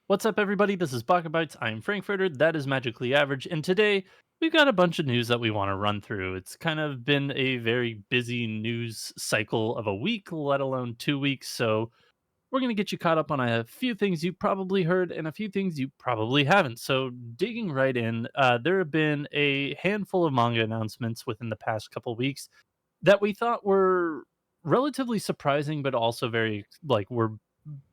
What's up, everybody? This is BakaBites. I am Frankfurter. That is Magically Average. And today we've got a bunch of news that we want to run through. It's kind of been a very busy news cycle of a week, let alone 2 weeks. So we're going to get you caught up on a few things you probably heard and a few things you probably haven't. So digging right in, there have been a handful of manga announcements within the past couple weeks that we thought were relatively surprising, but also very we're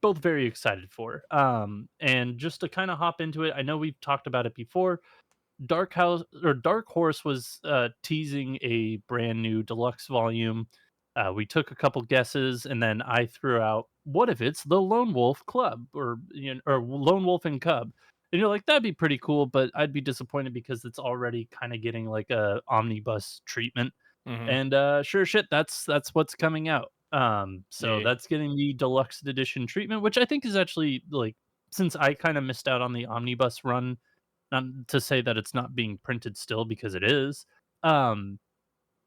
both very excited for. And just to kind of hop into it, I know we've talked about it before. Dark Horse was teasing a brand new deluxe volume. We took a couple guesses, and then I threw out, "What if it's the Lone Wolf Club or Lone Wolf and Cub?" And you're like, "That'd be pretty cool," but I'd be disappointed because it's already kind of getting like a omnibus treatment. Mhm. And sure shit, that's what's coming out. So Yeah. that's getting the deluxe edition treatment, which I think is actually like, since I kind of missed out on the omnibus run, not to say that it's not being printed still because it is. Um,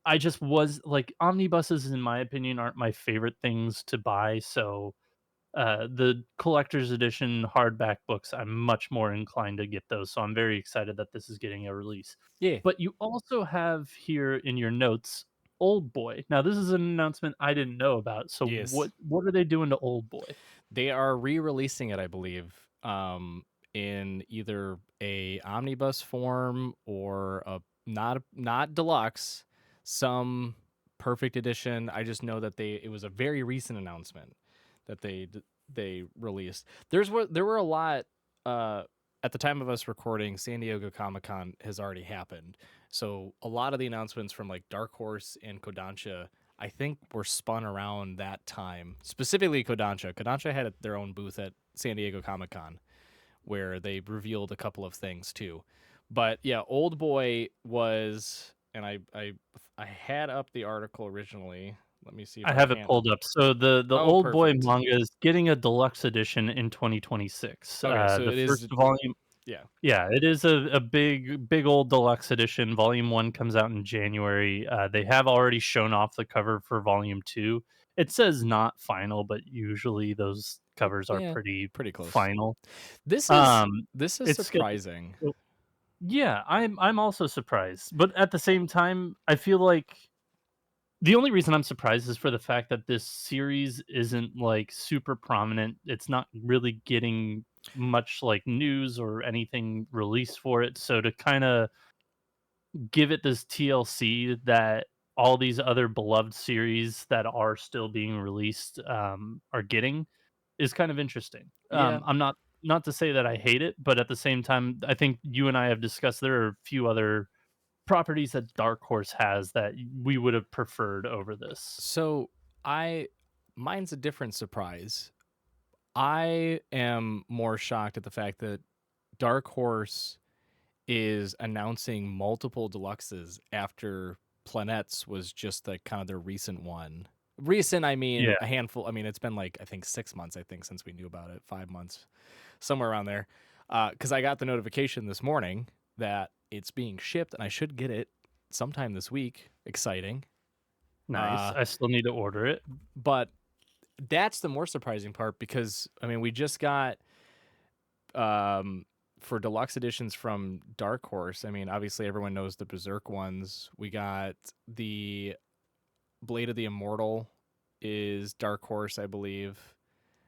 I just was like, omnibuses, in my opinion, aren't my favorite things to buy. So the collector's edition hardback books, I'm much more inclined to get those. So I'm very excited that this is getting a release. Yeah. But you also have here in your notes Old Boy. Now this is an announcement I didn't know about. So Yes. what are they doing to Old Boy? They are re-releasing it, I believe, in either a omnibus form or a not deluxe, some perfect edition. I just know that it was a very recent announcement that they released. There were a lot uh at the time of us recording. San Diego Comic-Con has already happened. So a lot of the announcements from like Dark Horse and Kodansha I think were spun around that time. Specifically Kodansha. Kodansha had their own booth at San Diego Comic-Con where they revealed a couple of things too. But yeah, Old Boy was and I had up the article originally. Let me see if I I have it can. pulled up. So the Oh, Old Boy perfect. manga is getting a deluxe edition in 2026. Okay, so The it first is volume. yeah. Yeah, it is a big old deluxe edition. Volume 1 comes out in January. They have already shown off the cover for volume 2. It says not final, but usually those covers are Yeah, pretty pretty close. final. This is Um, this is it's good. surprising. Yeah, I'm also surprised, but at the same time, I feel like the only reason I'm surprised is for the fact that this series isn't, like, super prominent. It's not really getting much, like, news or anything released for it, so to kinda give it this TLC that all these other beloved series that are still being released, are getting is kind of interesting. Yeah. I'm not to say that I hate it, but at the same time, I think you and I have discussed there are a few other properties that Dark Horse has that we would have preferred over this. So I mine's a different surprise. I am more shocked at the fact that Dark Horse is announcing multiple deluxes after Planets was just the kind of their recent one. Recent, I mean Yeah. a handful. I mean, it's been like I think 6 months. I think since we knew about it, 5 months, somewhere around there. Because I got the notification this morning that it's being shipped, and I should get it sometime this week. Exciting. Nice. Uh, I still need to order it. but that's the more surprising part because I mean we just got for deluxe editions from Dark Horse. I mean, obviously everyone knows the Berserk ones. We got the Blade of the Immortal is Dark Horse, I believe.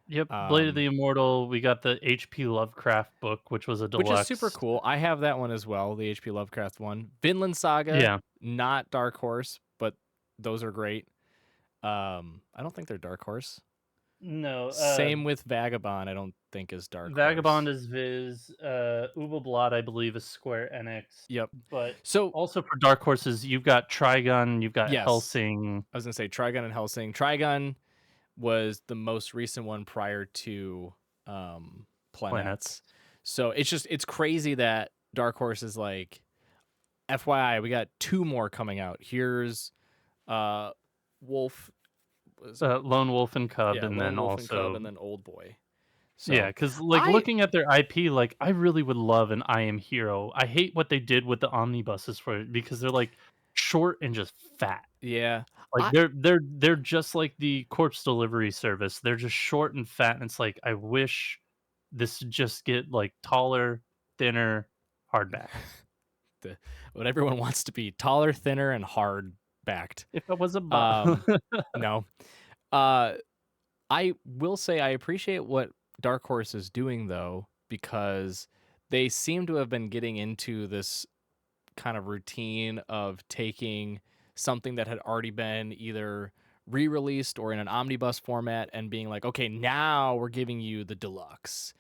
Yep, Blade of the Um, Immortal, we got the HP Lovecraft book, which was a which is super deluxe. cool. I have that one as well, the HP Lovecraft one. Vinland Saga, Yeah. not Dark Horse, but those are great. I don't think they're Dark Horse. No, Same with Vagabond, I don't think is Dark Vagabond Horse. is Viz, Ubel I believe, is Square Enix, Yep. but So, also for Dark Horses, you've got Trigun, you've got yes, Hellsing. I was gonna say Trigun and Hellsing. Trigun was the most recent one prior to Planets. Planets. So it's crazy that Dark Horse is like, FYI, we got two more coming out. Here's uh Wolf was it Lone Wolf and Cub, yeah, and Lone then Wolf and Cub also and then Old Boy. yeah, So because like, I looking at their IP, like, I really would love an I Am Hero. I hate what they did with the omnibuses for it because they're, like, short and just fat. yeah. Like, I they're just like the corpse delivery service. They're just short and fat, and it's like, I wish this just get like taller, thinner, hardback. The what everyone wants to be, taller, thinner, and hard backed. If I was a Um, no. Uh, I will say I appreciate what Dark Horse is doing though, because they seem to have been getting into this kind of routine of taking something that had already been either re-released or in an omnibus format and being like, okay, now we're giving you the deluxe.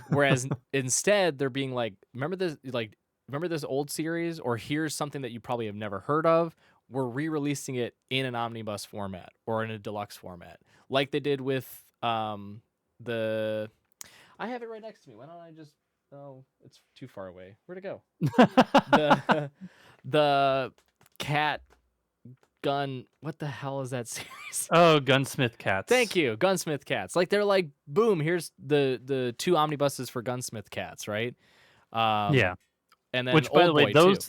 Whereas instead they're being like, remember this old series, or here's something that you probably have never heard of. We're re-releasing it in an omnibus format or in a deluxe format, like they did with the. I have it right next to me. Why don't I just? Oh, it's too far away. Where'd it go? The the cat gun. What the hell is that series? Oh, Gunsmith Cats. Thank you, Gunsmith Cats. Like they're like, boom, here's the two omnibuses for Gunsmith Cats, right? Yeah. And then Which, by the Old way, Boy too.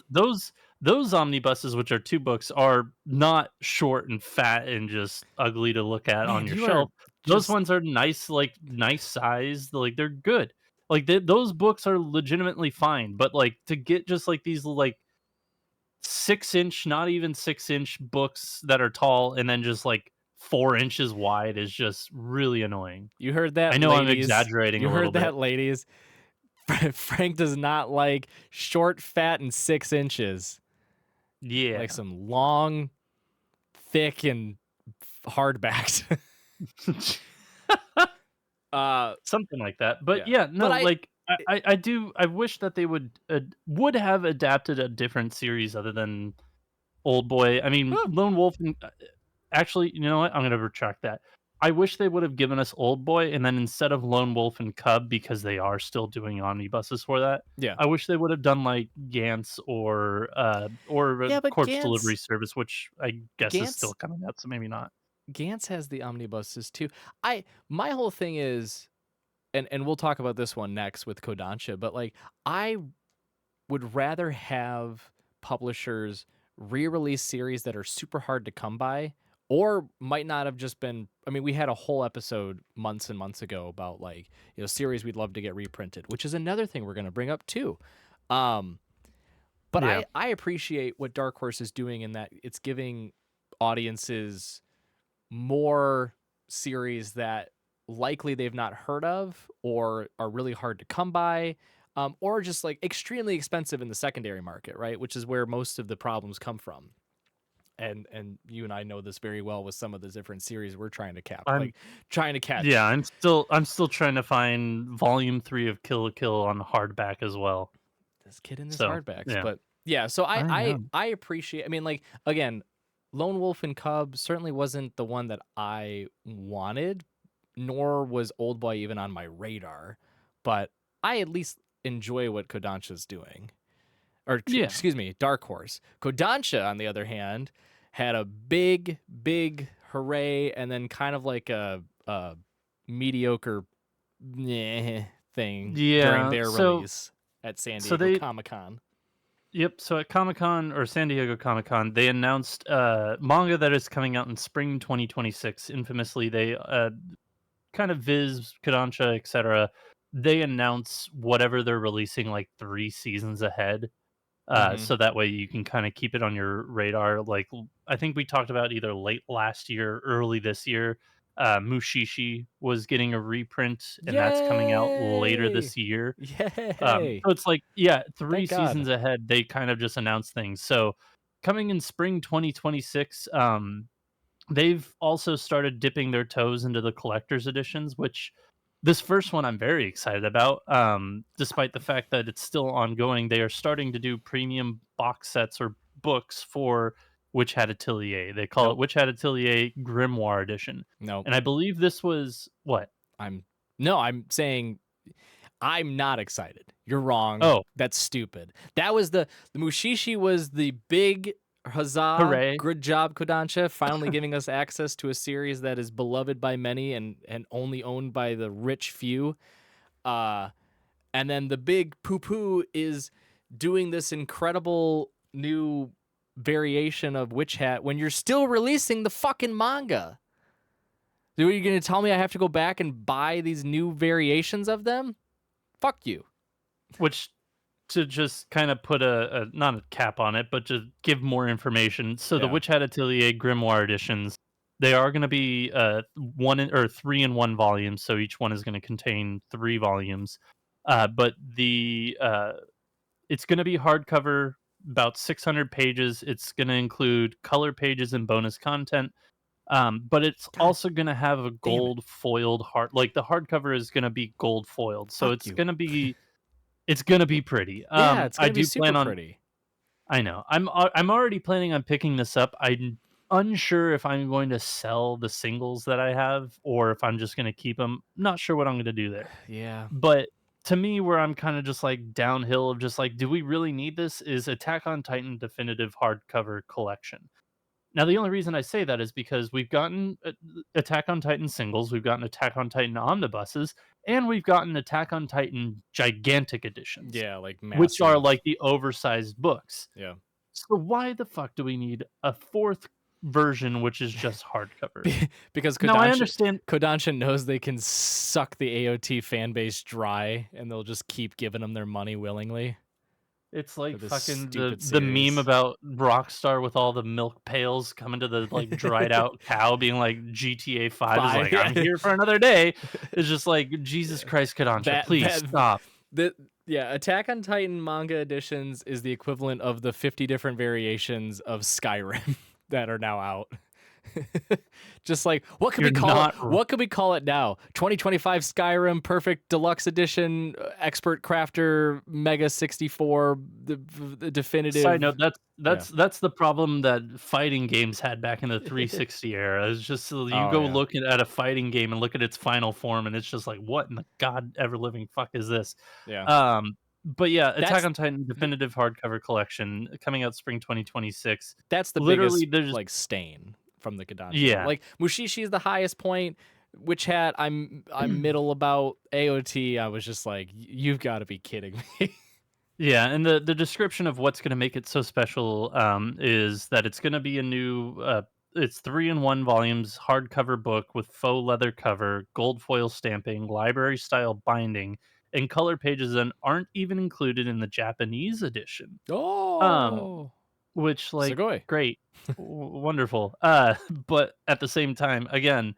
those omnibuses, which are 2 books, are not short and fat and just ugly to look at on Man, your you are shelf. Those just ones are nice, like, nice size, like, they're good. Like, those books are legitimately fine, but, like, to get just, like, these, like, 6-inch, not even 6-inch books that are tall and then just, like, 4 inches wide is just really annoying. you heard I that, know I'm ladies. exaggerating You a little heard bit. that, ladies. Frank does not like short, fat, and 6 inches. Like Yeah. some long, thick, and hardbacks. uh, Something like that, but yeah. yeah, But no, like, I wish that they would have adapted a different series other than Old Boy. I mean, huh, Lone Wolf and actually, you know what? I'm gonna retract that. I wish they would have given us Old Boy, and then instead of Lone Wolf and Cub, because they are still doing omnibuses for that, yeah. I wish they would have done, like, Gantz or a Yeah, but Corpse Delivery Service, which I guess is still Gantz coming out, so maybe not. Gantz has the omnibuses too. My whole thing is, and we'll talk about this one next with Kodansha, but like I would rather have publishers re-release series that are super hard to come by or might not have just been. I mean, we had a whole episode months and months ago about like, series we'd love to get reprinted, which is another thing we're going to bring up too. Um but Yeah. I appreciate what Dark Horse is doing in that it's giving audiences more series that likely they've not heard of or are really hard to come by, or just like extremely expensive in the secondary market, right? Which is where most of the problems come from. And you and I know this very well with some of the different series we're trying to I'm trying to Yeah, catch. I'm still trying to find volume 3 of Kill la Kill on hardback as well. This kid in this So, hardbacks, yeah. but yeah. So I know. I appreciate. I mean, like again, Lone Wolf and Cub certainly wasn't the one that I wanted, nor was Old Boy even on my radar. But I at least enjoy what Kodansha's doing. Or Yeah. excuse me, Dark Horse. Kodansha, on the other hand, had a big hooray, and then kind of like a mediocre thing during Yeah, their so release at San so Diego they Comic-Con. yep, so at Comic-Con or San Diego Comic-Con, they announced, manga that is coming out in spring 2026. Infamously, they, kind of Kodansha, etcetera, they announce whatever they're releasing, like, 3 seasons ahead. Mhm. So that way you can kind of keep it on your radar. Like I think we talked about either late last year, early this year. Mushishi was getting a reprint, and that's coming out later Yay! this year. Yay! So it's like, yeah, 3 Thank God. seasons ahead. They kind of just announced things. So coming in spring 2026, they've also started dipping their toes into the collector's editions, which this first one I'm very excited about. Despite the fact that it's still ongoing, they are starting to do premium box sets or books for Witch Hat Atelier. They call it Nope. Witch Hat Atelier Grimoire Edition. Nope. And I believe this was what? I'm No, I'm saying I'm not excited. You're wrong. Oh, That's stupid. That was the Mushishi was the big huzzah. hooray. Good job, Kodansha, finally giving us access to a series that is beloved by many and only owned by the rich few. Uh and then the big poo poo is doing this incredible new variation of Witch Hat when you're still releasing the fucking manga. Are you going to tell me I have to go back and buy these new variations of them? Fuck you. which to just kind of put a not a cap on it, but to give more information. So the Yeah. Witch Hat Atelier Grimoire editions, they are going to be or 3 in 1 volumes. So each one is going to contain 3 volumes. But it's going to be hardcover, about 600 pages. It's going to include color pages and bonus content. But it's God also gonna have a damn it. gold foiled like, the hardcover is gonna be gold foiled, so Fuck you. it's gonna be pretty. Yeah, it's I gonna be do super plan on pretty. I know. I'm already planning on picking this up. I'm unsure if I'm going to sell the singles that I have or if I'm just gonna keep them. Not sure what I'm gonna do there. Yeah. But to me, where I'm kinda just, like, downhill of just, like, "Do we really need this?" is Attack on Titan Definitive Hardcover Collection. Now, the only reason I say that is because we've gotten Attack on Titan singles, we've gotten Attack on Titan omnibuses, and we've gotten Attack on Titan gigantic editions, Yeah, like which are massive. like the oversized books. Yeah. So why the fuck do we need a fourth version, which is just hardcover? Because Now I understand Kodansha knows they can suck the AOT fan base dry, and they'll just keep giving them their money willingly it's for like this fucking stupid the meme series. about Rockstar with all the milk pails coming to the, like, dried out cow being like, "GTA 5 is Five, like, yeah. I'm here for another day." It's just like, "Jesus Christ, Kodansha, please That stop." the yeah, Attack on Titan manga editions is the equivalent of the 50 different variations of Skyrim that are now out. Just like what could we You're call it? not r What could we call it now? 2025 Skyrim Perfect Deluxe Edition, Expert Crafter Mega 64, the Side definitive. note, that's Yeah. that's the problem that fighting games had back in the 360 era. It's just so you Oh go yeah. look at a fighting game and look at its final form, and it's just like, "What in the god ever living fuck is this?" Yeah. But yeah, Attack That's on Titan th- Definitive Hardcover Collection coming out spring 2026. that's the biggest Literally, there's like stain from the Kodansha one. yeah. Like Mushishi is the highest point. Witch Hat, I'm middle about. AOT, I was just like, you've got to be kidding me. Yeah, and the description of what's gonna make it so special, is that it's gonna be a new, it's 3 in 1 volumes, hardcover book with faux leather cover, gold foil stamping, library style binding, and color pages that aren't even included in the Japanese edition. Um, Oh, which, like, Sugoi. great, wonderful. But at the same time, again,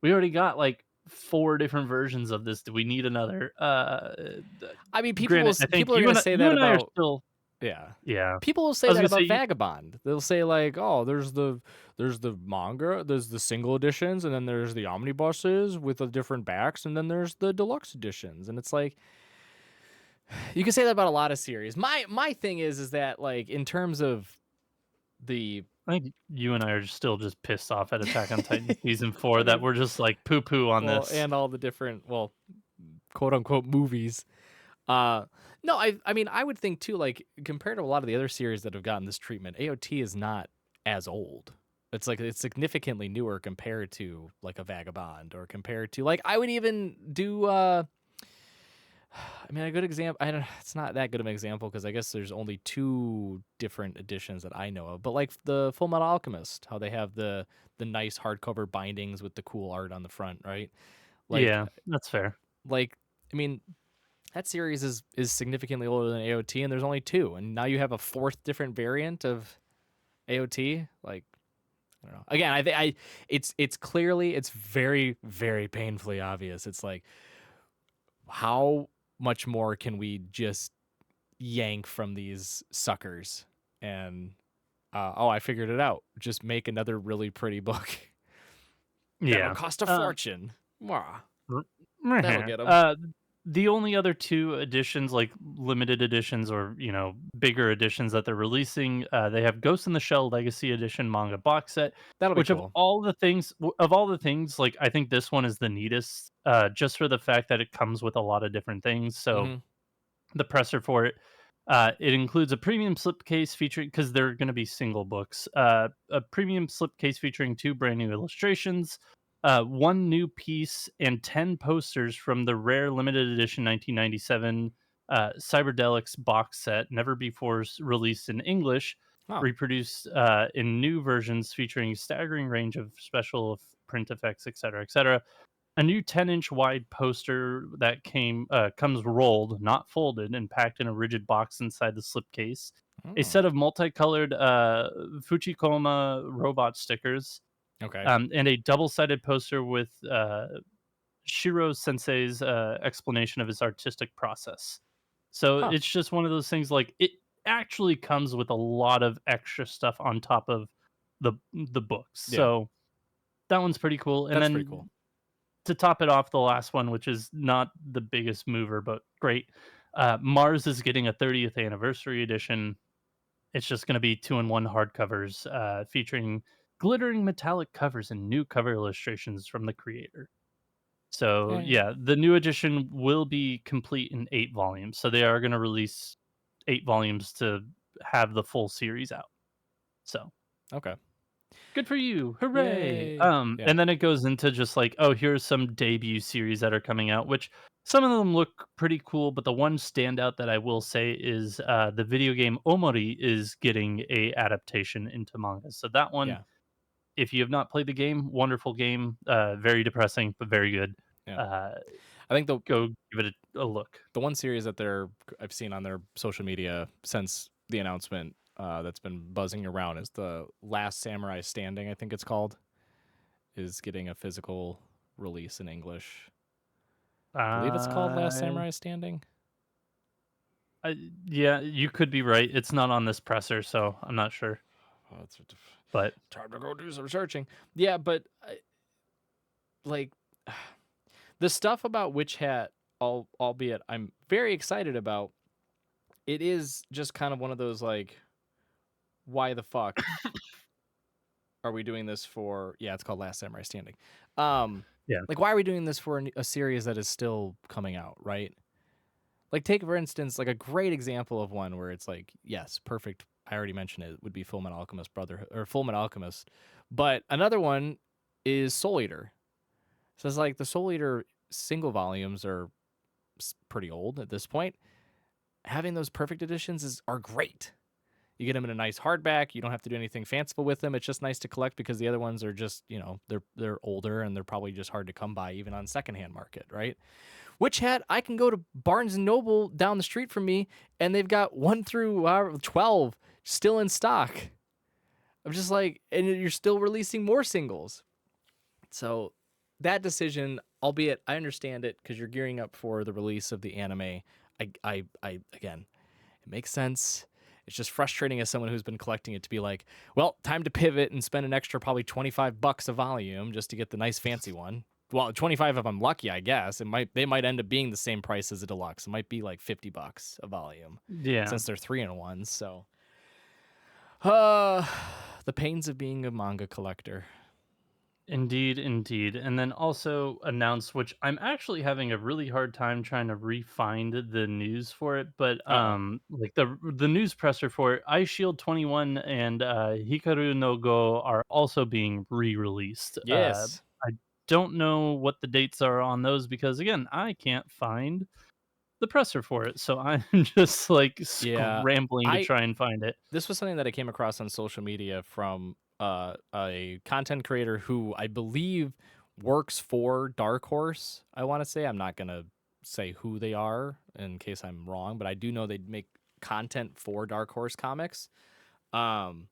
we already got like 4 different versions of this. Do we need another? I mean, Granted, I think people are gonna say you that and I are about. still Yeah. yeah. People will I say was that gonna about say Vagabond. They'll say like, "Oh, there's the manga, there's the single editions, and then there's the omnibuses with the different backs, and then there's the deluxe editions." And it's like you can say that about a lot of series. My thing is that like in terms of the I think you and I are still just pissed off at Attack on Titan season 4 I that mean, we're just like poo poo on well, this. and all the different quote unquote movies. Uh no, I mean I would think too, like compared to a lot of the other series that have gotten this treatment, AOT is not as old. It's like it's significantly newer compared to like a Vagabond or compared to like I would even do I mean a good example I don't it's not that good of an example because I guess there's only two different editions that I know of. But like the Full Metal Alchemist, how they have the nice hardcover bindings with the cool art on the front, right? Like Yeah, that's fair. like I mean that series is significantly older than AOT, and there's only two, and now you have a fourth different variant of AOT. Like I don't know. Again, I think it's clearly it's very painfully obvious. It's like how much more can we just yank from these suckers? And oh, I figured it out. Just make another really pretty book that'll Yeah. cost a fortune. Mwah. That'll R get them. the only other 2 editions, like, limited editions or, bigger editions that they're releasing, they have Ghost in the Shell Legacy Edition manga box set, That'll be which cool. of all the things, like, I think this one is the neatest, just for the fact that it comes with a lot of different things, so Hmm. the presser for it, it includes a premium slipcase featuring because 'cause they're gonna be single books, a premium slipcase featuring 2 brand new illustrations, 1 new piece, and 10 posters from the rare limited edition 1997, Cyberdelics box set, never before released in English, Oh, reproduced, in new versions featuring a staggering range of special print effects, etcetera, etcetera. a new 10-inch wide poster that comes rolled, not folded, and packed in a rigid box inside the slipcase. A Oh, set of multicolored Fuchikoma robot stickers, okay. and a double-sided poster with Shiro Sensei's explanation of his artistic process. So Huh. it's just one of those things. Like, it actually comes with a lot of extra stuff on top of the books. Yeah, So that one's pretty cool. And that's pretty cool. then to top it off, the last one, which is not the biggest mover, but great. Mars is getting a 30th anniversary edition. It's just going to be 2-in-1 hardcovers featuring glittering metallic covers and new cover illustrations from the creator. So Yay. yeah, the new edition will be complete in 8 volumes. So they are going to release 8 volumes to have the full series out. So Okay. good for you. Hooray. Yay. Yeah. And then it goes into just like, oh, here's some debut series that are coming out, which some of them look pretty cool, but the one standout that I will say is the video game Omori is getting a adaptation into manga. So that one, Yeah. if you have not played the game, wonderful game, very depressing but very good. Yeah. Uh, I think go give it a look. the one series that I've seen on their social media since the announcement that's been buzzing around is the Last Samurai Standing, I think it's called, is getting a physical release in English. I believe it's called Last Uh, Samurai Standing. yeah, you could be right. It's not on this presser, so I'm not sure. Oh, it's But time to go do some searching. Yeah, but like the stuff about Witch Hat, albeit I'm very excited about, it is just kind of one of those like, why the fuck are we doing this for? Yeah, it's called Last Samurai Standing. yeah, Like, why are we doing this for a series that is still coming out, right? Like, take for instance, like a great example of one where it's like, yes, perfect. I already mentioned it would be Full Metal Alchemist Brotherhood or Full Metal Alchemist, but another one is Soul Eater. So it's like the Soul Eater single volumes are pretty old at this point. Having those perfect editions are great. You get them in a nice hardback. You don't have to do anything fanciful with them. It's just nice to collect because the other ones are just, they're older and they're probably just hard to come by even on secondhand market, right? Witch Hat, I can go to Barnes and Noble down the street from me and they've got 1 through 12 still in stock. I'm just like, and you're still releasing more singles. So that decision, albeit I understand it because you're gearing up for the release of the anime. I again, it makes sense. It's just frustrating as someone who's been collecting it to be like, well, time to pivot and spend an extra probably $25 a volume just to get the nice fancy one. Well, 25 if I'm lucky, I guess. They might end up being the same price as a deluxe. It might be like $50 a volume yeah. since they're 3-in-1. So, uh, the pains of being a manga collector. Indeed, indeed. And then also announced, which I'm actually having a really hard time trying to re-find the news for it, but Oh, like the news presser for it, Ice Shield 21 and Hikaru no Go are also being re-released. yes. I don't know what the dates are on those because again, I can't find the presser for it. So I'm just like Yeah. scrambling to I try and find it. This was something that I came across on social media from a content creator who I believe works for Dark Horse. I want to say I'm not gonna say who they are in case I'm wrong, but I do know they make content for Dark Horse Comics. Um,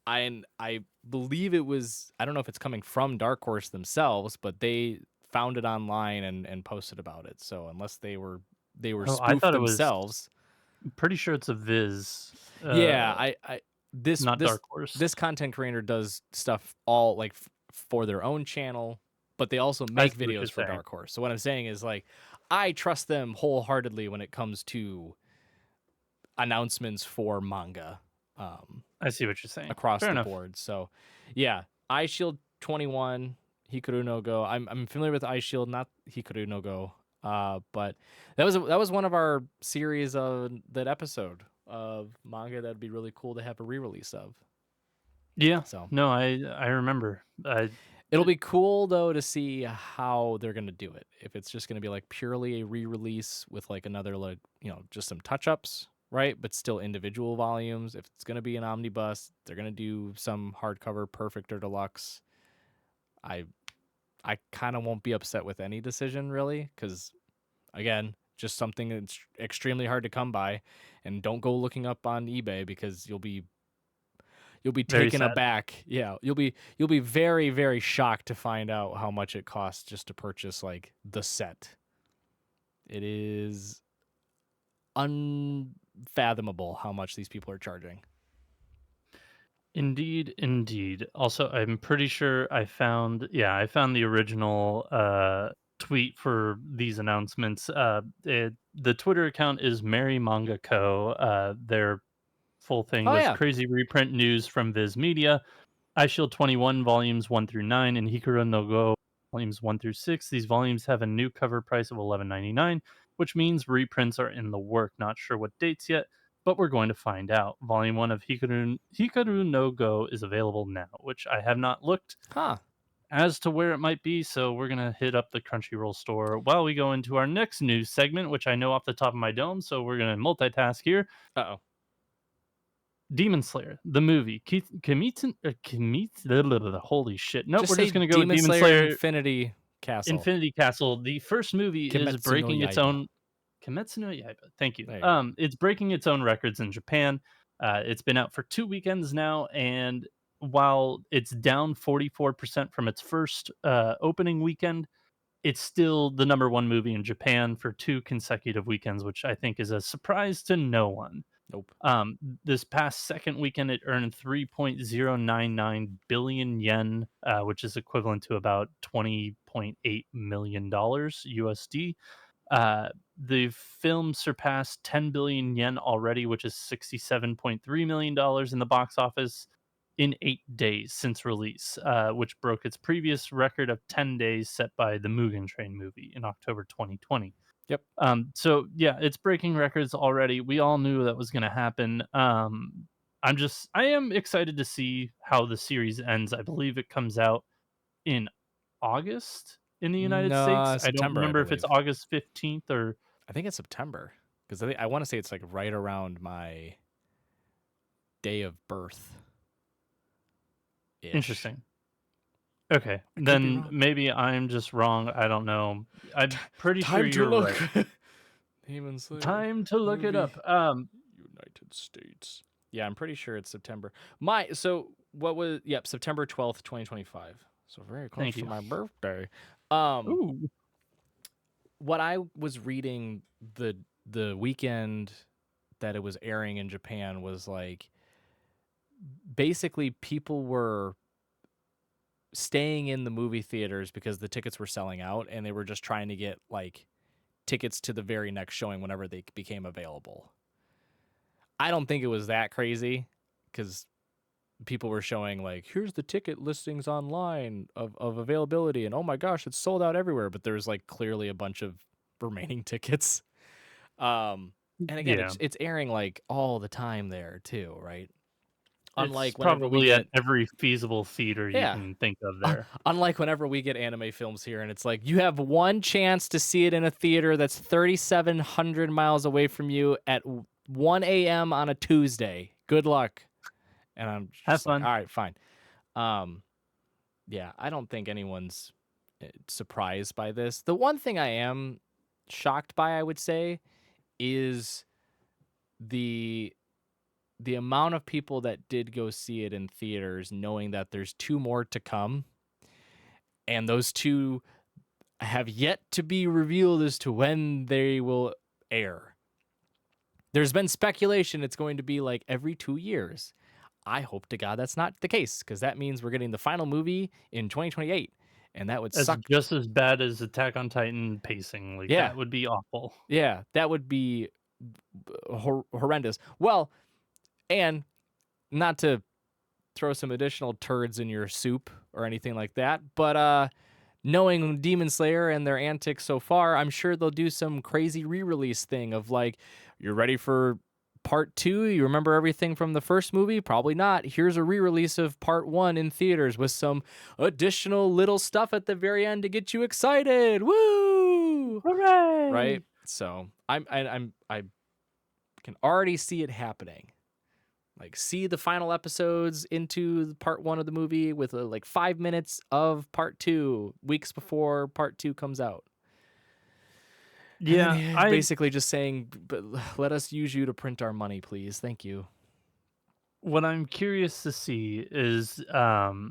I believe it was, I don't know if it's coming from Dark Horse themselves, but they found it online and posted about it. So unless they were Oh, I spoofed thought it was themselves. pretty sure it's a Viz, Yeah, I this not this Dark Horse. this content creator does stuff all like for their own channel, but they also I make see what you're videos for saying. Dark Horse. So what I'm saying is like I trust them wholeheartedly when it comes to announcements for manga I see what you're saying. across Fair the enough. board. So yeah, Eye Shield 21, Hikaru no Go. I'm familiar with Eye Shield, not Hikaru no Go. But that was one of our series of that episode of manga that'd be really cool to have a re-release of. Yeah. So No, I remember. it'll be cool though to see how they're gonna do it. If it's just gonna be like purely a re-release with like another like just some touch-ups, right? But still individual volumes. If it's gonna be an omnibus, they're gonna do some hardcover, perfect or deluxe. I I kind of won't be upset with any decision really, because again, just something that's extremely hard to come by, and don't go looking up on eBay because you'll be Very taken sad. aback. Yeah, you'll be very very shocked to find out how much it costs just to purchase like the set. It is unfathomable how much these people are charging. Indeed, indeed. Also, I'm pretty sure I found the original tweet for these announcements. The Twitter account is Mary Manga Co. Their full thing Oh was yeah. crazy reprint news from Viz Media. I Shield 21 volumes 1 through 9 and Hikaru no Go volumes 1 through 6. These volumes have a new cover price of 11.99, which means reprints are in the work. Not sure what dates yet, but we're going to find out. Volume 1 of Hikaru no Go is available now, which I have not looked Huh. as to where it might be, so we're going to hit up the Crunchyroll store while we go into our next news segment, which I know off the top of my dome, so we're going to multitask here. Uh-oh. Demon Slayer, the movie. Holy shit. Nope, Just we're say just gonna go with Demon Demon Slayer Slayer Infinity Castle. Infinity Castle. The first movie is Kimetsu no breaking its Yaiba. own Kimetsu no Yaiba. Thank you. There you go. It's breaking its own records in Japan. It's been out for 2 weekends now, and while it's down 44% from its first opening weekend, it's still the number 1 movie in Japan for 2 consecutive weekends, which I think is a surprise to no one. Nope. This past second weekend, it earned 3.099 billion yen, which is equivalent to about $20.8 million USD. The film surpassed 10 billion yen already, which is $67.3 million in the box office in 8 days since release, which broke its previous record of 10 days set by the Mugen Train movie in October 2020. Yep. So yeah, it's breaking records already. We all knew that was going to happen. I am excited to see how the series ends. I believe it comes out in August in the United States. No, I don't September, I remember if it's believe. August 15th or I think it's September because I want to say it's like right around my day of birth ish. interesting. Okay, I could be then wrong. maybe I'm just wrong. I don't know. I'm pretty sure Time to you're look. right. Demon Slayer Time to look it movie, up. United States. Yeah, I'm pretty sure it's September. September 12th, 2025. So very close Thank to you. my birthday. Um, Ooh, what I was reading the weekend that it was airing in Japan was like basically people were staying in the movie theaters because the tickets were selling out and they were just trying to get like tickets to the very next showing whenever they became available. I don't think it was that crazy because people were showing like, here's the ticket listings online of availability, and oh my gosh, it's sold out everywhere. But there's like clearly a bunch of remaining tickets. And again, yeah. it's airing like all the time there too, right? It's Unlike whenever we probably at get every feasible theater you yeah, can think of there. unlike whenever we get anime films here, and it's like you have one chance to see it in a theater that's 3,700 miles away from you at 1 a.m. on a Tuesday. Good luck. And I'm Have just like, fun. all right, fine. Um, yeah, I don't think anyone's surprised by this. The one thing I am shocked by, I would say, is the the amount of people that did go see it in theaters, knowing that there's two more to come, and those two have yet to be revealed as to when they will air. There's been speculation it's going to be like every 2 years. I hope to God that's not the case because that means we're getting the final movie in 2028, and that would That's suck. just as bad as Attack on Titan pacing, like, Yeah, that would be awful. yeah, that would be horrendous. Well, and not to throw some additional turds in your soup or anything like that, but knowing Demon Slayer and their antics so far, I'm sure they'll do some crazy re-release thing of like, you're ready for part 2? You remember everything from the first movie? Probably not. Here's a re-release of part 1 in theaters with some additional little stuff at the very end to get you excited. Woo! Right? Hooray! So I can already see it happening. Like, see the final episodes into part 1 of the movie with like 5 minutes of part 2 weeks before part 2 comes out. And then Yeah, basically just saying, but let us use you to print our money, please. Thank you. what I'm curious to see is the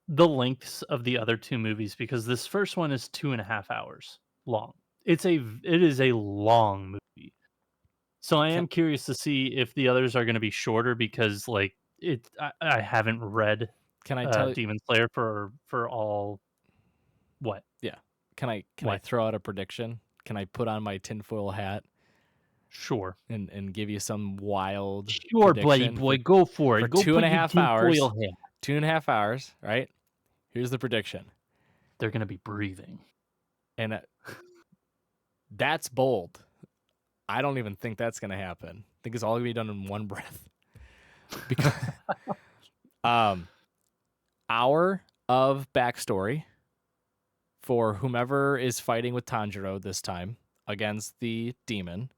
lengths of the other two movies, because this first one is 2.5 hours long. It is a long movie. So I Can, am curious to see if the others are going to be shorter, because like I haven't read can I tell you? Demon Slayer for all what Yeah. Can I what throw out a prediction? Can I put on my tinfoil hat sure. and give you some wild Sure, buddy prediction boy, go for for it. Go two and put a your half tinfoil hours? hat. 2.5 hours, right? Here's the prediction. They're going to be breathing. And that's bold. I don't even think that's going to happen. I think it's all going to be done in one breath. Because hour of backstory for whomever is fighting with Tanjiro this time against the demon,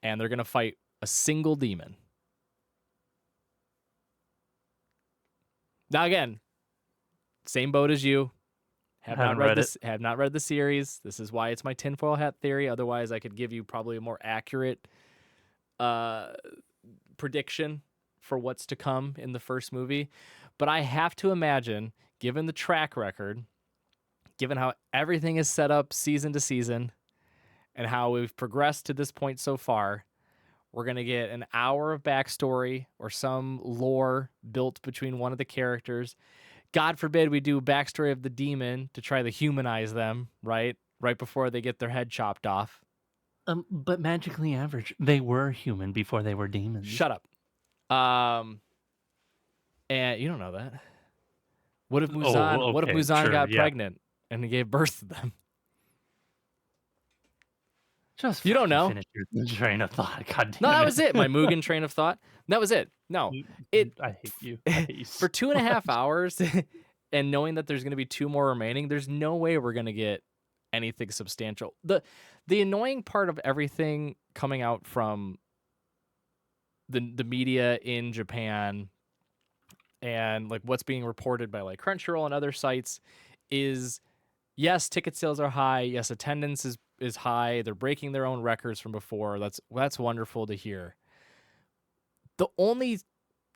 and they're going to fight a single demon. Now again, same boat as you. Haven't read it. Have not read the series. This is why it's my tinfoil hat theory. Otherwise, I could give you probably a more accurate prediction for what's to come in the first movie. But I have to imagine, given the track record, given how everything is set up season to season, and how we've progressed to this point so far, we're going to get an hour of backstory or some lore built between one of the characters. God forbid we do backstory of the demon to try to humanize them, right? Right before they get their head chopped off. But magically average, they were human before they were demons. Shut up. And you don't know that. What if Muzan? Oh, What if okay, Muzan sure, got yeah. pregnant and he gave birth to them? Just You don't know. finish your train of thought. God damn No, that it. was it. My Mugen train of thought. That was it. No, it I hate you. I hate you for 2.5 hours, and knowing that there's going to be 2 more remaining, there's no way we're going to get anything substantial. The annoying part of everything coming out from the media in Japan and like what's being reported by like Crunchyroll and other sites is, yes, ticket sales are high. Yes, attendance is high. They're breaking their own records from before. That's wonderful to hear. The only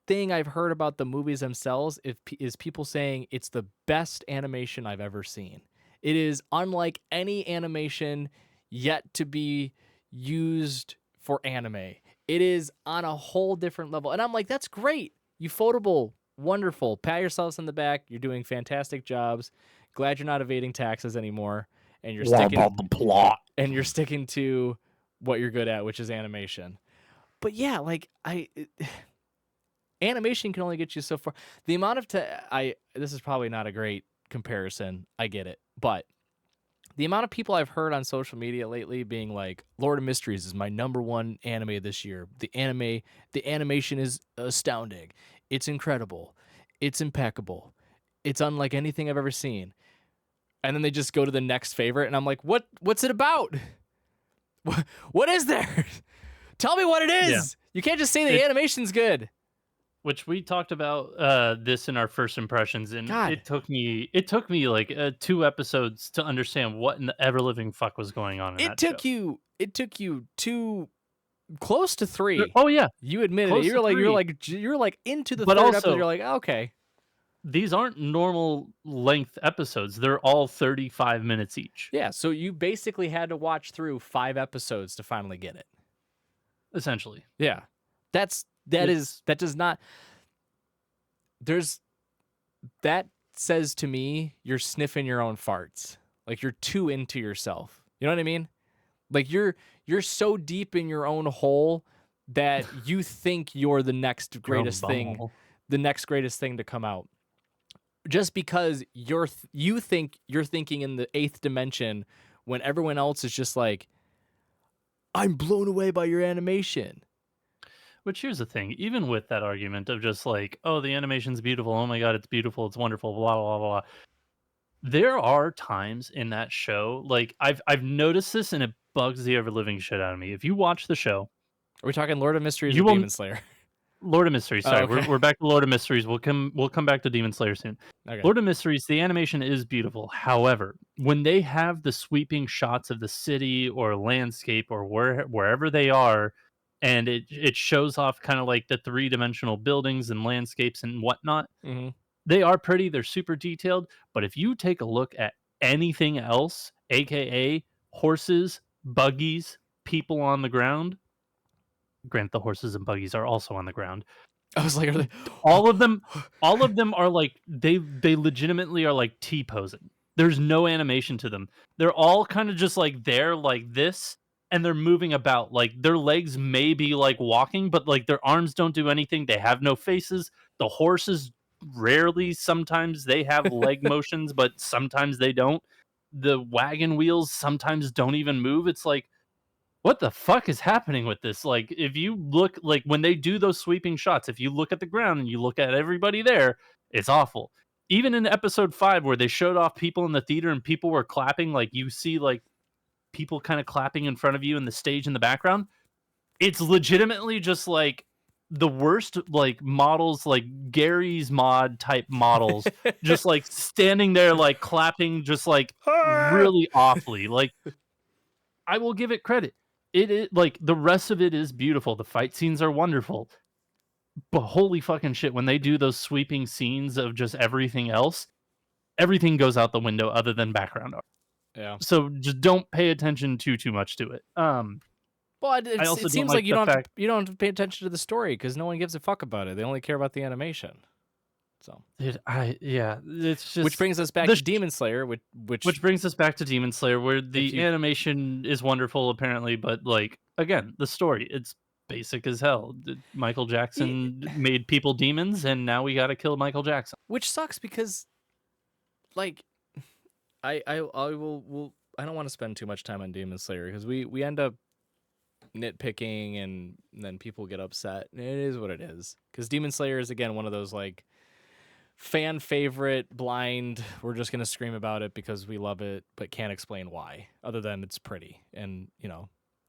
thing I've heard about the movies themselves is people saying it's the best animation I've ever seen. It is unlike any animation yet to be used for anime. It is on a whole different level. And I'm like, that's great. Ufotable, wonderful. Pat yourselves on the back. You're doing fantastic jobs. Glad you're not evading taxes anymore. And you're What sticking about the plot? and you're sticking to what you're good at, which is animation. But yeah, like animation can only get you so far. The amount of this is probably not a great comparison. I get it. But the amount of people I've heard on social media lately being like, Lord of Mysteries is my #1 anime this year. The animation is astounding. It's incredible. It's impeccable. It's unlike anything I've ever seen. And then they just go to the next favorite, and I'm like, what's it about? What is there? Tell me what it is. Yeah. You can't just say the animation's good. Which we talked about this in our first impressions, and God. it took me like 2 episodes to understand what in the ever living fuck was going on in that show. It took you 2, close to 3. Oh yeah, You admitted close it. to 3. You're like into the But third also, episode. You're like, okay. These aren't normal length episodes. They're all 35 minutes each. Yeah, so you basically had to watch through 5 episodes to finally get it. Essentially. Yeah. That says to me you're sniffing your own farts. Like you're too into yourself. You know what I mean? Like you're so deep in your own hole that you think you're the next greatest thing to come out. Just because you think you're thinking in the 8th dimension when everyone else is just like, I'm blown away by your animation. Which, here's the thing, even with that argument of just like, oh, the animation's beautiful, oh my god, it's beautiful, it's wonderful, blah blah blah blah. There are times in that show, like I've noticed this, and it bugs the ever living shit out of me. If you watch the show, Are we talking Lord of Mysteries you or will Demon Slayer? Lord of Mysteries, Oh, sorry, okay. we're back to Lord of Mysteries, we'll come back to Demon Slayer soon. Okay. Lord of Mysteries, the animation is beautiful, however, when they have the sweeping shots of the city or landscape or wherever they are, and it shows off kinda like the three-dimensional buildings and landscapes and whatnot, Mhm. they are pretty, they're super detailed, but if you take a look at anything else, AKA horses, buggies, people on the ground, grant the horses and buggies are also on the ground. I was like, are they All of them all of them are like they legitimately are like T-posing. There's no animation to them. They're all kinda just like there like this, and they're moving about, like, their legs may be, like, walking, but, like, their arms don't do anything, they have no faces. The horses rarely sometimes they have leg motions, but sometimes they don't. The wagon wheels sometimes don't even move. It's like, what the fuck is happening with this? Like, if you look like when they do those sweeping shots, if you look at the ground and you look at everybody there, it's awful. Even in episode 5 where they showed off people in the theater and people were clapping, like you see like people kind of clapping in front of you in the stage in the background, it's legitimately just like the worst like models, like Gary's mod type models, just like standing there like clapping just like "Ah!" really awfully. Like I will give it credit. It is like, the rest of it is beautiful, the fight scenes are wonderful, but holy fucking shit, when they do those sweeping scenes of just everything else, everything goes out the window other than background art. Yeah. So, just don't pay attention too much to it. Well, I it also don't seems like like the fact you don't have to pay attention to the story because no one gives a fuck about it. They only care about the animation. So, dude, I yeah, it's which just brings us back the to Demon Slayer, which which brings us back to Demon Slayer, where if the you animation is wonderful apparently, but, like, again, the story, it's basic as hell. Michael y- Jackson made people demons, and now we gotta kill Michael Jackson. which sucks because like will I don't want to spend too much time on Demon Slayer because we end up nitpicking and then people get upset. It is what it is. Because Demon Slayer is again one of those like fan favorite blind. We're just gonna scream about it because we love it, but can't explain why, other than it's pretty and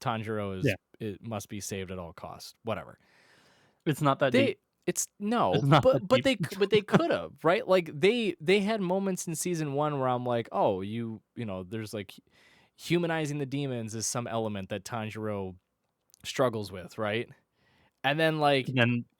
Tanjiro is Yeah. it must be saved at all costs. Whatever. It's not that They deep. it's It's no, not that deep. but they could have, right? Like they had moments in season 1 where I'm like, "Oh, there's like humanizing the demons is some element that Tanjiro struggles with, right?" And then like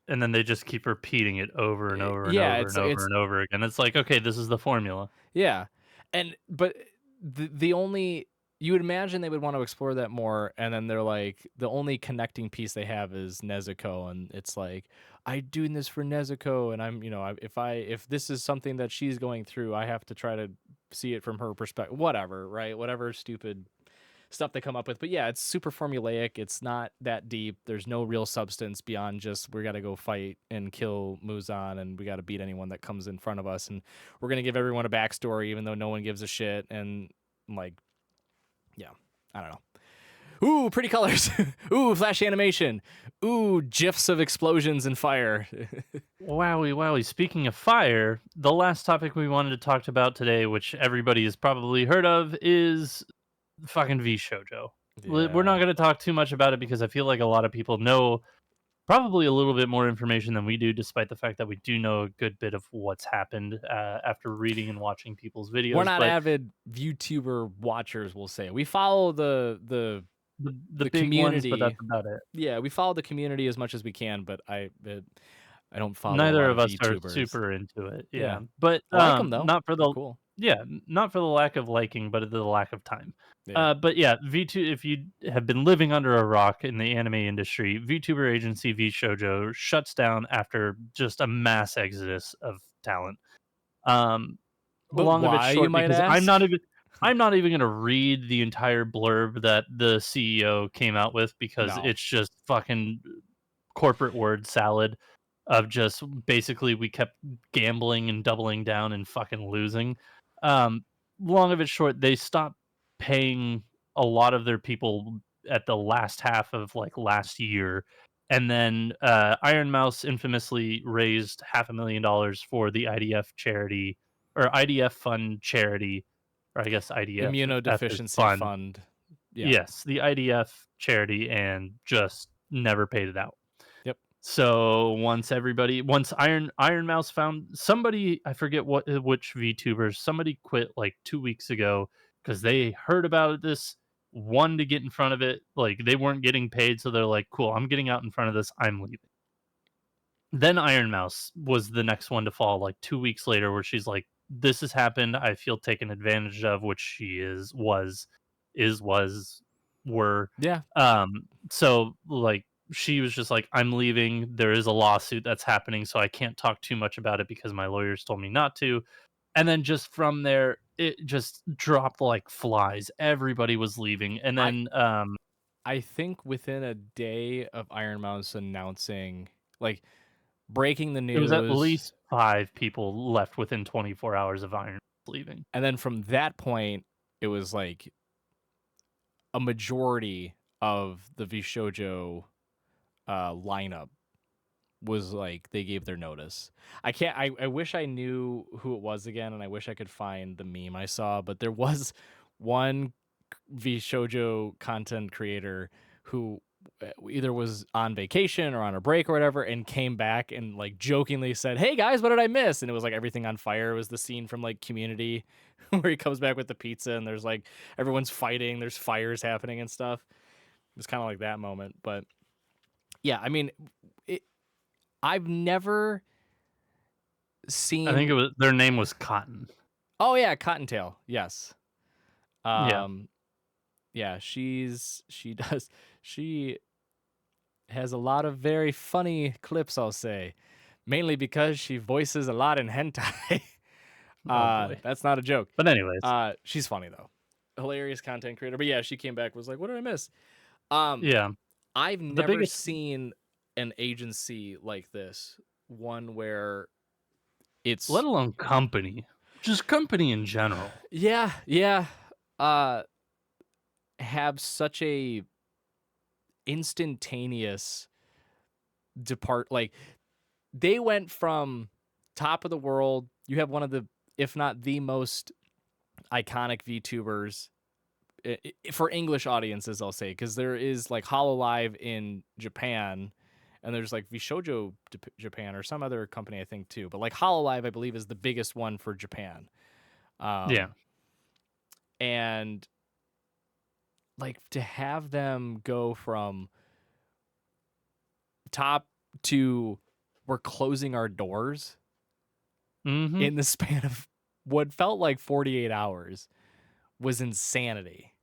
And then they just keep repeating it over and over and yeah, over and over it's and over again. It's like, "Okay, this is the formula." yeah. And but the only you would imagine they would want to explore that more, and then they're like the only connecting piece they have is Nezuko, and it's like I doing this for Nezuko, and I'm if this is something that she's going through, I have to try to see it from her perspective. Whatever, right? Whatever stupid stuff they come up with. But yeah, it's super formulaic. It's not that deep. There's no real substance beyond just we got to go fight and kill Muzan and we got to beat anyone that comes in front of us. And we're going to give everyone a backstory, even though no one gives a shit. And like, yeah, I don't know. Ooh, pretty colors. Ooh, flash animation. Ooh, gifs of explosions and fire. Wowie, wowie. Speaking of fire, the last topic we wanted to talk about today, which everybody has probably heard of, is fucking Vshojo. We're not Yeah. gonna talk too much about it because I feel like a lot of people know probably a little bit more information than we do, despite the fact that we do know a good bit of what's happened, after reading and watching people's We're videos, not but avid VTuber watchers, we'll say. We follow the the big ones, but community. that's about it. Yeah, we follow the community as much as we can, but I don't follow a Neither lot of of us are VTubers. super into it, Yeah, yeah, but, I like them though. not for They're the cool. yeah, not for the lack of liking, but the lack of time. Yeah. But yeah, V2 if you have been living under a rock in the anime industry, VTuber agency Vshojo shuts down after just a mass exodus of talent. Um, But long of it why, you short, might because ask? I'm not even gonna read the entire blurb that the CEO came out with because No. it's just fucking corporate word salad of just basically we kept gambling and doubling down and fucking losing. Um, long of it short, they stopped paying a lot of their people at the last half of like last year. And then Iron Mouse infamously raised $500,000 for the IDF charity or IDF fund charity, or I guess IDF F is Immunodeficiency fund. fund. Yeah. Yes, the IDF charity, and just never paid it out. Yep. So once Iron Mouse found somebody, I forget which VTubers, somebody quit like 2 weeks ago because they heard about this, wanted to get in front of it. Like they weren't getting paid, so they're like, "Cool, I'm getting out in front of this. I'm leaving." Then Iron Mouse was the next one to fall, like 2 weeks later, where she's like, "This has happened. I feel taken advantage of," which she was, were. Yeah. So like she was just like, "I'm leaving. There is a lawsuit that's happening, so I can't talk too much about it because my lawyers told me not to." And then just from there, it just dropped like flies. Everybody was leaving, and I then I think within a day of Iron Mouse announcing, like, breaking the it was at news, least 5 people left within 24 hours of Iron leaving. and then from that point, it was like a majority of the Vshojo lineup was like they gave their notice. I wish I knew who it was again, and I wish I could find the meme I saw, but there was one Vshojo content creator who either was on vacation or on a break or whatever and came back and like jokingly said, "Hey guys, what did I miss?" And it was like everything on fire. It was the scene from like Community where he comes back with the pizza and there's like everyone's fighting, there's fires happening and stuff. It's kind of like that moment, but yeah, I mean, it, I've never I think seen. it was their name was Cotton. Oh yeah, Cottontail. Yes. Yeah. Um yeah, she does she has a lot of very funny clips, I'll say. Mainly because she voices a lot in hentai. Oh boy. That's not a joke. But anyways, She's funny though. Hilarious content creator. But yeah, she came back was like, "What did I miss?" Um yeah, I've the never biggest seen an agency like this, one where let it's alone company, just company in general. yeah, yeah, uh have such a instantaneous depart, like they went from top of the world. You have one of the, if not the most iconic VTubers for English audiences, I'll say, because there is like Hololive in Japan, and there's like Vshojo Japan or some other company I think too. But like Hololive, I believe, is the biggest one for Japan. Yeah. Um, and like to have them go from top to we're closing our doors Mhm. in the span of what felt like 48 hours was insanity.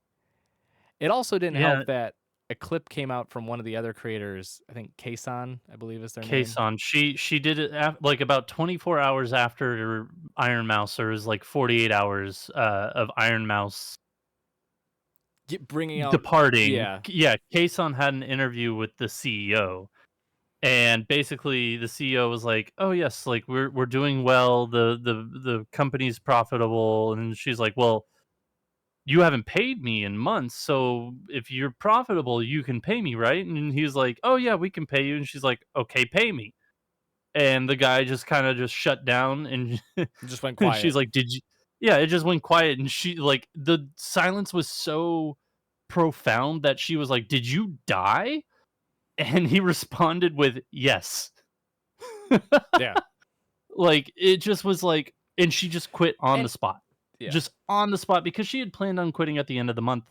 It also didn't Yeah, help that a clip came out from one of the other creators, I think Kason, I believe is their name. Kason, she did it like about 24 hours after Iron Mouse, or is like 48 hours, of Iron Mouse Bringing out, departing. yeah, Yeah, Kason had an interview with the CEO. And basically the CEO was like, "Oh yes, like we're doing well. The company's profitable." And she's like, "Well, you haven't paid me in months, so if you're profitable, you can pay me, right?" And he's like, "Oh yeah, we can pay you." And she's like, "Okay, pay me." And the guy just kind of just shut down, and just went and she's quiet. like, "Did you?" Yeah, it just went quiet, and she like the silence was so profound that she was like, "Did you die?" And he responded with, "Yes." Yeah, Like, it just was like, and she just quit on the and spot. yeah, Just on the spot because she had planned on quitting at the end of the month,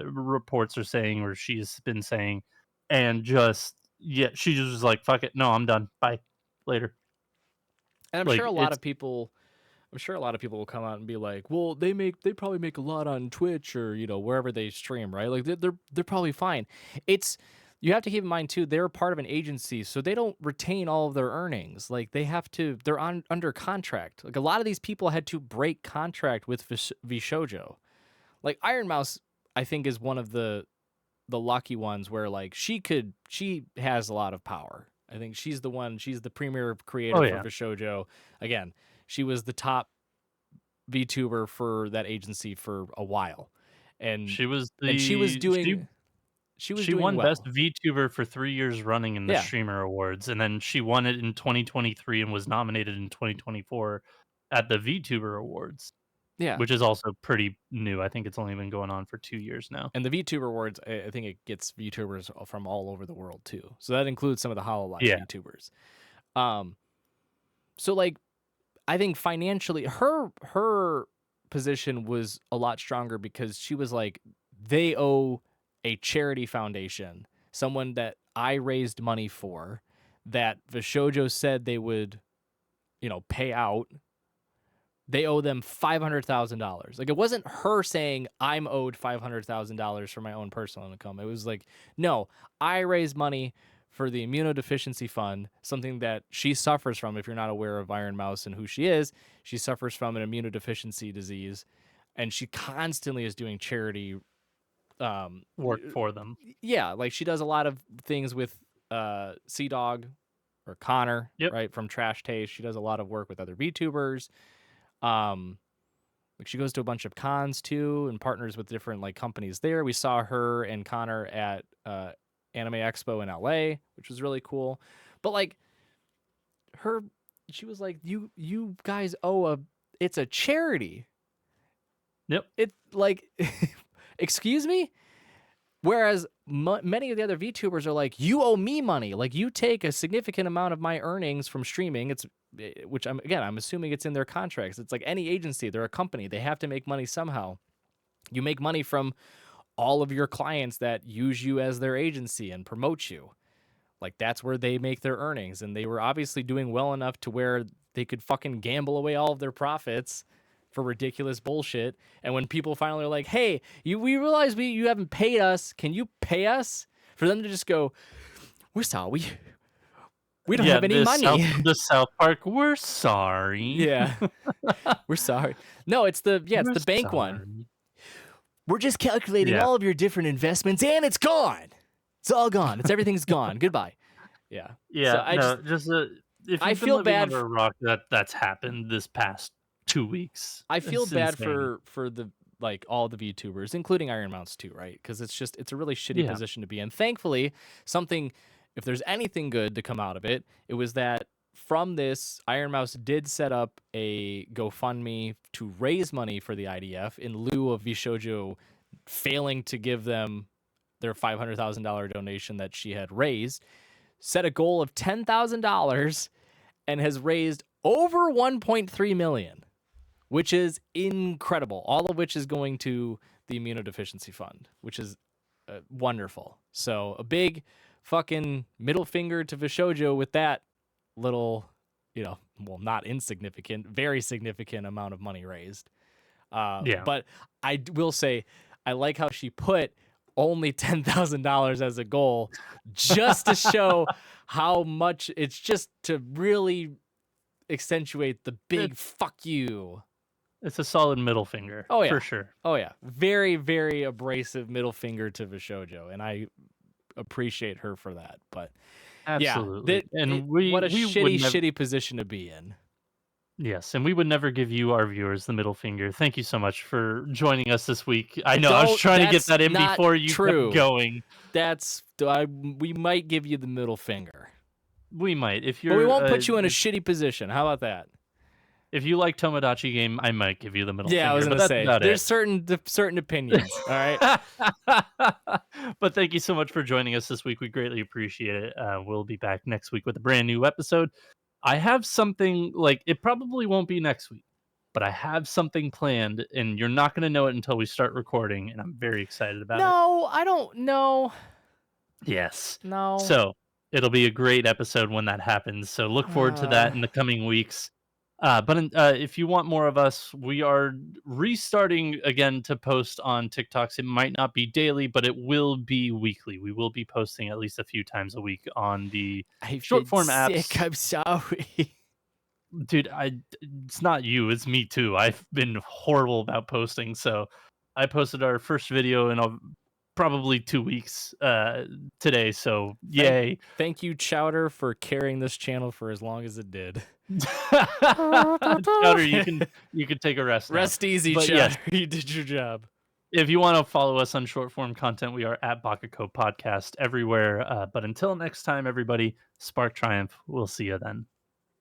reports are saying, or she's been saying, and just yeah, she just was like, "Fuck it. No, I'm done. Bye. Later." and Like, it's I'm sure a lot of people will come out and be like, "Well, they probably make a lot on Twitch or wherever they stream, right? Like they're probably fine." It's You have to keep in mind too, they're part of an agency, so they don't retain all of their earnings. Like they have to, they're on under contract. Like a lot of these people had to break contract with Vshojo. Like Iron Mouse, I think is one of the lucky ones where like she has a lot of power. I think she's the one, she's the premier oh, creator for yeah. Vshojo. Again, she was the top VTuber for that agency for a while. And She was and she was she doing won best well. VTuber for 3 years running in the Yeah. Streamer Awards, and then she won it in 2023 and was nominated in 2024 at the VTuber Awards. Yeah. which is also pretty new. I think it's only been going on for 2 years now. And the VTuber awards, I think it gets VTubers from all over the world too. So that includes some of the HoloLive Yeah. VTubers. Um, so like I think financially her position was a lot stronger because she was like, they owe a charity foundation, someone that I raised money for, that Vshojo said they would, pay out. They owe them $500,000. Like, it wasn't her saying I'm owed $500,000 for my own personal income. It was like, no, I raise money for the immunodeficiency fund, something that she suffers from. If you're not aware of Iron Mouse and who she is, she suffers from an immunodeficiency disease, and she constantly is doing charity. Um, Work for them. yeah, like she does a lot of things with Sea Dog or Connor, Yep. right, from Trash Taste. She does a lot of work with other VTubers. Like she goes to a bunch of cons too and partners with different like companies there. We saw her and Connor at Anime Expo in LA, which was really cool. But like she was like, you guys owe it's a charity. Yep. It like, excuse me? Whereas many of the other VTubers are like, you owe me money. Like you take a significant amount of my earnings from streaming. Which I'm assuming it's in their contracts. It's like any agency, they're a company. They have to make money somehow. You make money from all of your clients that use you as their agency and promote you. Like that's where they make their earnings. And they were obviously doing well enough to where they could fucking gamble away all of their profits for ridiculous bullshit. And when people finally are like, hey, we realize you haven't paid us. Can you pay us? For them to just go, we're sorry. We don't have any money. The South Park, we're sorry. Yeah. We're sorry. No, it's the bank one. We're just calculating all of your different investments and it's gone. It's all gone. Everything's gone. Goodbye. Yeah. Yeah. So if I feel bad for a rock that's happened this past 2 weeks. I feel bad for the like all the VTubers, including Iron Mouse too, right? Because it's a really shitty position to be in. Thankfully, if there's anything good to come out of it, it was that from this, Iron Mouse did set up a GoFundMe to raise money for the IDF in lieu of Vshojo failing to give them their $500,000 donation that she had raised, set a goal of $10,000 and has raised over 1.3 million, which is incredible. All of which is going to the immunodeficiency fund, which is wonderful. So a big fucking middle finger to Vshojo with that little, not insignificant, very significant amount of money raised. But I will say, I like how she put only $10,000 as a goal just to show how much it's just to really accentuate the big fuck you. It's a solid middle finger. Oh, yeah. For sure. Oh, yeah. Very, very abrasive middle finger to Vshojo. And I appreciate her for that. But absolutely. What a shitty position to be in. Yes, and we would never give you, our viewers, the middle finger. Thank you so much for joining us this week. I know I was trying to get that in before you kept going. We might give you the middle finger. We might. But we won't put you in a shitty position. How about that? If you like Tomodachi Game, I might give you the middle finger. Yeah, I was going to say, there's certain opinions, all right? But thank you so much for joining us this week. We greatly appreciate it. We'll be back next week with a brand new episode. I have something, it probably won't be next week, but I have something planned, and you're not going to know it until we start recording, and I'm very excited about it. No, I don't know. Yes. No. So it'll be a great episode when that happens, so look forward to that in the coming weeks. But if you want more of us, we are restarting again to post on TikToks. It might not be daily, but it will be weekly. We will be posting at least a few times a week on the short form apps. I'm sorry. Dude, it's not you, it's me too. I've been horrible about posting. So I posted our first video in probably 2 weeks today. So yay. Thank you, Chowder, for carrying this channel for as long as it did. Chowder, you can take a rest. Rest easy, Chowder. Yeah. You did your job. If you want to follow us on short form content, we are at Bakacopodcast everywhere. But until next time, everybody, spark triumph. We'll see you then.